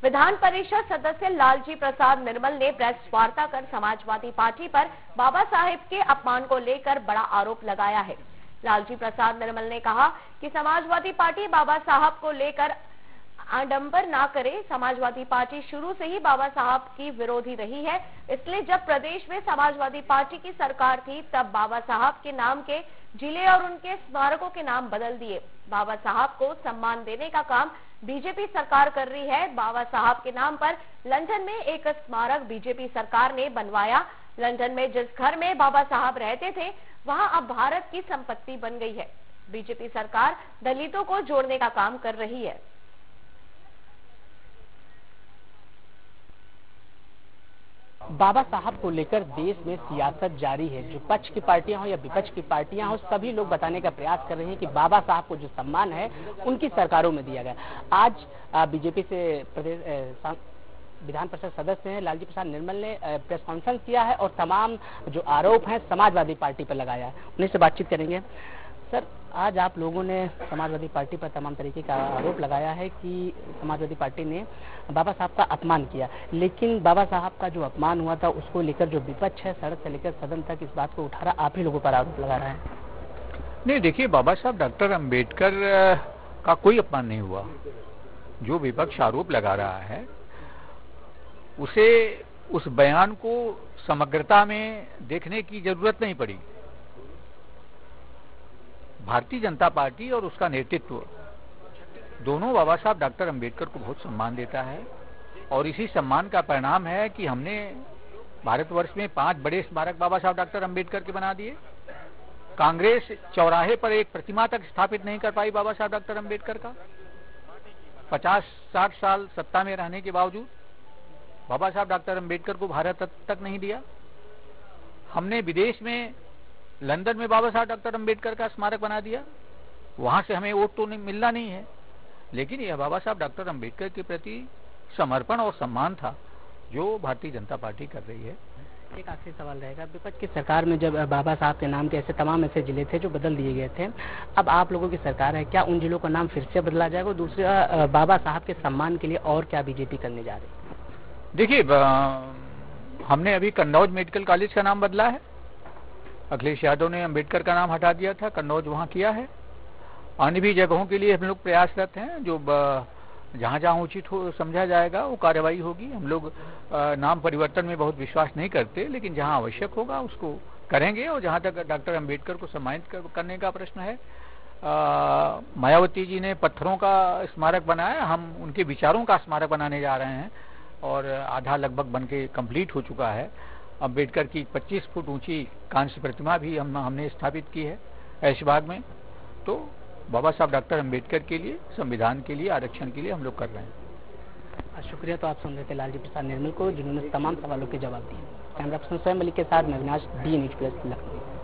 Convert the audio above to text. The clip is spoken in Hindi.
विधान परिषद सदस्य लालजी प्रसाद निर्मल ने प्रेस वार्ता कर समाजवादी पार्टी पर बाबा साहेब के अपमान को लेकर बड़ा आरोप लगाया है। लालजी प्रसाद निर्मल ने कहा कि समाजवादी पार्टी बाबा साहब को लेकर आडंबर ना करे। समाजवादी पार्टी शुरू से ही बाबा साहब की विरोधी रही है, इसलिए जब प्रदेश में समाजवादी पार्टी की सरकार थी तब बाबा साहब के नाम के जिले और उनके स्मारकों के नाम बदल दिए। बाबा साहब को सम्मान देने का काम बीजेपी सरकार कर रही है। बाबा साहब के नाम पर लंदन में एक स्मारक बीजेपी सरकार ने बनवाया। लंदन में जिस घर में बाबा साहब रहते थे वहां अब भारत की संपत्ति बन गई है। बीजेपी सरकार दलितों को जोड़ने का काम कर रही है। बाबा साहब को लेकर देश में सियासत जारी है। जो पक्ष की पार्टियां हो या विपक्ष की पार्टियां हो, सभी लोग बताने का प्रयास कर रहे हैं कि बाबा साहब को जो सम्मान है उनकी सरकारों में दिया गया। आज बीजेपी से प्रदेश विधान परिषद सदस्य हैं लालजी प्रसाद निर्मल ने प्रेस कॉन्फ्रेंस किया है और तमाम जो आरोप हैं समाजवादी पार्टी पर लगाया है। उन्हीं से बातचीत करेंगे। सर, आज आप लोगों ने समाजवादी पार्टी पर तमाम तरीके का आरोप लगाया है कि समाजवादी पार्टी ने बाबा साहब का अपमान किया, लेकिन बाबा साहब का जो अपमान हुआ था उसको लेकर जो विपक्ष है सड़क से लेकर सदन तक इस बात को उठा रहा, आप ही लोगों पर आरोप लगा रहा है। नहीं, देखिए, बाबा साहब डॉक्टर अंबेडकर का कोई अपमान नहीं हुआ। जो विपक्ष आरोप लगा रहा है उसे उस बयान को समग्रता में देखने की जरूरत नहीं पड़ी। भारतीय जनता पार्टी और उसका नेतृत्व दोनों बाबा साहब डॉक्टर अंबेडकर को बहुत सम्मान देता है और इसी सम्मान का परिणाम है कि हमने भारतवर्ष में 5 बड़े स्मारक बाबा साहब डॉक्टर अंबेडकर के बना दिए। कांग्रेस चौराहे पर एक प्रतिमा तक स्थापित नहीं कर पाई बाबा साहब डॉक्टर अंबेडकर का। 50-60 साल सत्ता में रहने के बावजूद बाबा साहब डॉक्टर अंबेडकर को भारत तक नहीं दिया। हमने विदेश में लंदन में बाबा साहब डॉक्टर अंबेडकर का स्मारक बना दिया, वहां से हमें वोट तो मिलना नहीं है, लेकिन यह बाबा साहब डॉक्टर अंबेडकर के प्रति समर्पण और सम्मान था जो भारतीय जनता पार्टी कर रही है। एक आखिरी सवाल रहेगा, विपक्ष की सरकार में जब बाबा साहब के नाम के ऐसे तमाम ऐसे जिले थे जो बदल दिए गए थे, अब आप लोगों की सरकार है, क्या उन जिलों का नाम फिर से बदला जाएगा? दूसरा, बाबा साहब के सम्मान के लिए और क्या बीजेपी करने जा रही है? देखिए, हमने अभी कन्नौज मेडिकल कॉलेज का नाम बदला है। अखिलेश यादव ने अंबेडकर का नाम हटा दिया था, कन्नौज वहां किया है। अन्य भी जगहों के लिए हम लोग प्रयासरत हैं। जो जहां जहां उचित हो समझा जाएगा वो कार्रवाई होगी। हम लोग नाम परिवर्तन में बहुत विश्वास नहीं करते, लेकिन जहां आवश्यक होगा उसको करेंगे। और जहां तक डॉक्टर अंबेडकर को सम्मानित करने का प्रश्न है, मायावती जी ने पत्थरों का स्मारक बनाया, हम उनके विचारों का स्मारक बनाने जा रहे हैं और आधा लगभग बनके कंप्लीट हो चुका है। अंबेडकर की 25 फुट ऊंची कांस्य प्रतिमा भी हमने स्थापित की है ऐशबाग में। तो बाबा साहब डॉक्टर अंबेडकर के लिए, संविधान के लिए, आरक्षण के लिए हम लोग कर रहे हैं। शुक्रिया। तो आप सुन रहे थे लालजी प्रसाद निर्मल को, जिन्होंने तमाम सवालों के जवाब दिए। कैमरा पर्सन स्वयं मलिक के साथ मैं Avinash, D news plus, Lucknow.